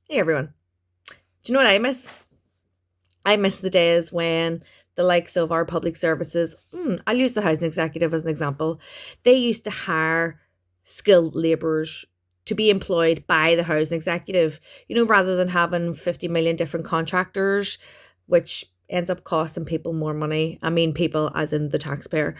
Hey everyone. Do you know what I miss? I miss the days when the likes of our public services, I'll use the housing executive as an example, they used to hire skilled labourers to be employed by the housing executive, rather than having 50 million different contractors, which ends up costing people more money. I mean, people as in the taxpayer,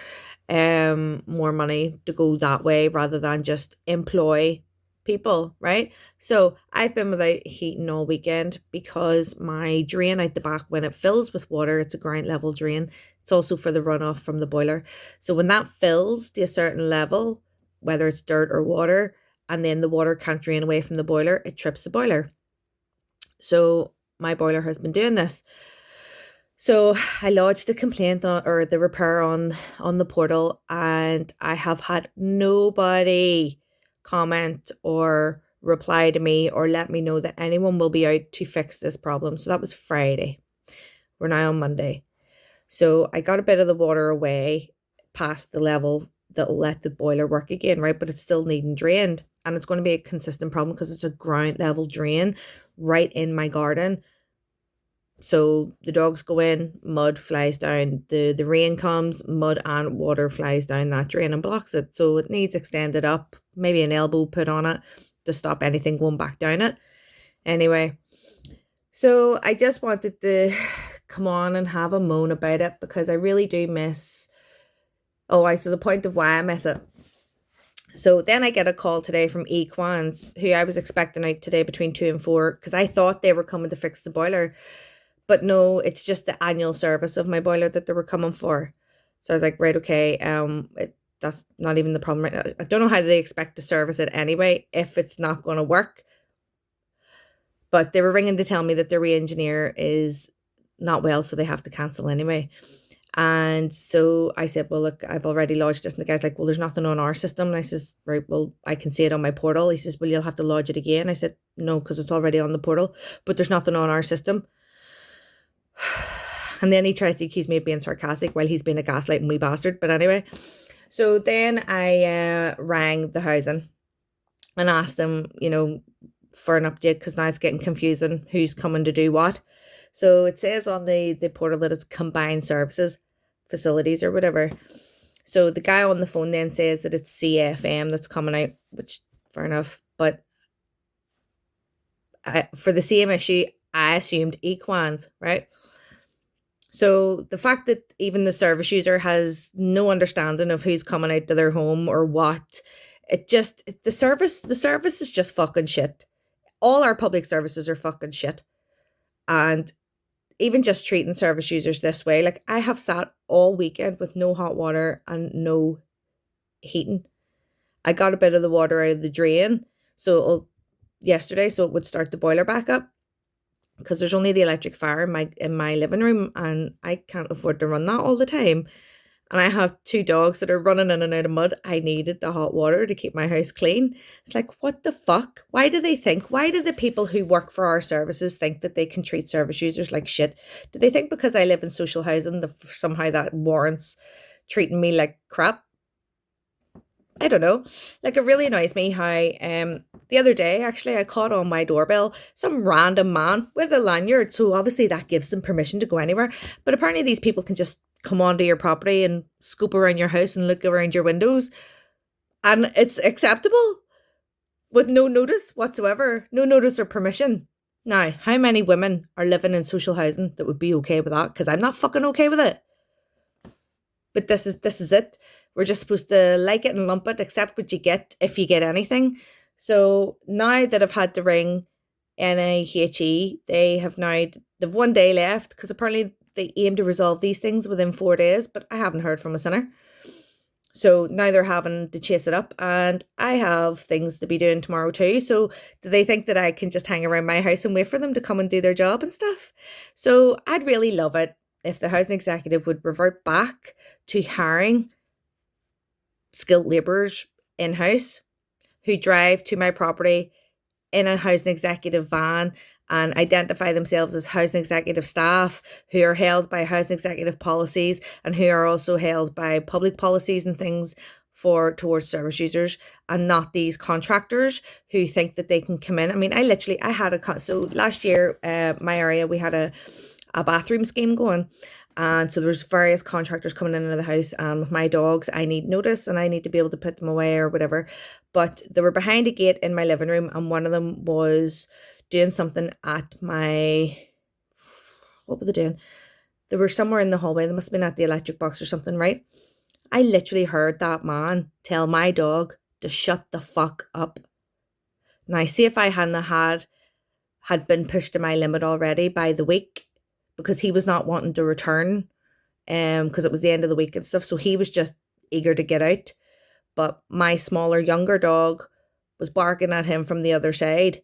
more money to go that way rather than just employ people, right? So I've been without heating all weekend because my drain out the back, when it fills with water, it's a ground level drain. It's also for the runoff from the boiler. So when that fills to a certain level, whether it's dirt or water, and then the water can't drain away from the boiler, it trips the boiler. So my boiler has been doing this. So I lodged a complaint or the repair on the portal, and I have had nobody comment or reply to me or let me know that anyone will be out to fix this problem. So that was Friday. We're now on Monday. So I got a bit of the water away past the level that'll let the boiler work again, right? But it's still needing drained. And it's going to be a consistent problem because it's a ground level drain right in my garden. So the dogs go in, mud flies down. The rain comes, mud and water flies down that drain and blocks it. So it needs extended up, maybe an elbow put on it to stop anything going back down it. Anyway, so I just wanted to come on and have a moan about it because I really do miss. Oh, so the point of why I miss it. So then I get a call today from Equans, who I was expecting out today between 2 and 4, because I thought they were coming to fix the boiler. But no, it's just the annual service of my boiler that they were coming for. So I was like, right, okay, that's not even the problem right now. I don't know how they expect to service it anyway if it's not going to work. But they were ringing to tell me that their re-engineer is not well, so they have to cancel anyway. And so I said, well, look, I've already lodged this. And the guy's like, well, there's nothing on our system. And I says, right, well, I can see it on my portal. He says, well, you'll have to lodge it again. I said, no, because it's already on the portal, but there's nothing on our system. And then he tries to accuse me of being sarcastic while he's being a gaslighting wee bastard. But anyway, so then I rang the housing and asked them, for an update because now it's getting confusing who's coming to do what. So it says on the portal that it's combined services, facilities or whatever. So the guy on the phone then says that it's CFM that's coming out, which fair enough. But for the same issue, I assumed Equans, right? So the fact that even the service user has no understanding of who's coming out to their home or what, the service is just fucking shit. All our public services are fucking shit. And even just treating service users this way, like I have sat all weekend with no hot water and no heating. I got a bit of the water out of the drain, yesterday, so it would start the boiler back up because there's only the electric fire in my living room, and I can't afford to run that all the time. And I have two dogs that are running in and out of mud. I needed the hot water to keep my house clean. It's like, what the fuck? Why do the people who work for our services think that they can treat service users like shit? Do they think because I live in social housing that somehow that warrants treating me like crap? I don't know. Like it really annoys me how the other day actually I caught on my doorbell some random man with a lanyard. So obviously that gives them permission to go anywhere. But apparently these people can just come onto your property and scoop around your house and look around your windows. And it's acceptable with no notice whatsoever. No notice or permission. Now, how many women are living in social housing that would be okay with that? Because I'm not fucking okay with it. But this is it. We're just supposed to like it and lump it, accept what you get if you get anything. So now that I've had to ring NIHE, they've 1 day left because apparently they aim to resolve these things within 4 days, but I haven't heard from a sinner. So now they're having to chase it up, and I have things to be doing tomorrow too. So do they think that I can just hang around my house and wait for them to come and do their job and stuff? So I'd really love it if the housing executive would revert back to hiring skilled labourers in-house who drive to my property in a housing executive van and identify themselves as housing executive staff who are held by housing executive policies and who are also held by public policies and things towards service users, and not these contractors who think that they can come in. I mean, I had so last year, my area, we had a bathroom scheme going. And so there's various contractors coming in and out of the house, and with my dogs, I need notice and I need to be able to put them away or whatever. But they were behind a gate in my living room, and one of them was doing something at what were they doing? They were somewhere in the hallway. They must have been at the electric box or something, right? I literally heard that man tell my dog to shut the fuck up. Now, see, if I hadn't had been pushed to my limit already by the week, because he was not wanting to return, because it was the end of the week and stuff. So he was just eager to get out. But my smaller, younger dog was barking at him from the other side,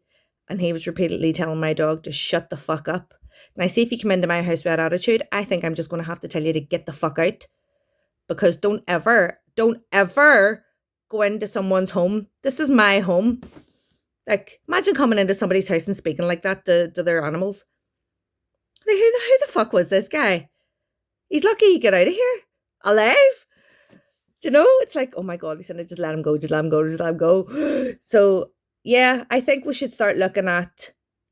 and he was repeatedly telling my dog to shut the fuck up. Now, see, if you come into my house with that attitude, I think I'm just going to have to tell you to get the fuck out. Because don't ever go into someone's home. This is my home. Like, imagine coming into somebody's house and speaking like that to their animals. Like, who the fuck was this guy? He's lucky he got out of here alive. Do you know? It's like, oh my God, we said just let him go, just let him go, just let him go. So yeah, I think we should start looking at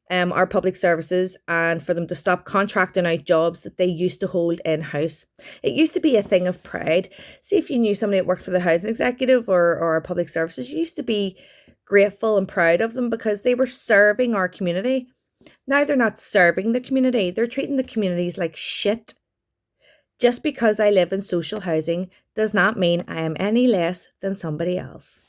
our public services, and for them to stop contracting out jobs that they used to hold in-house. It used to be a thing of pride. See, if you knew somebody that worked for the housing executive or public services, you used to be grateful and proud of them because they were serving our community. Now they're not serving the community. They're treating the communities like shit. Just because I live in social housing does not mean I am any less than somebody else.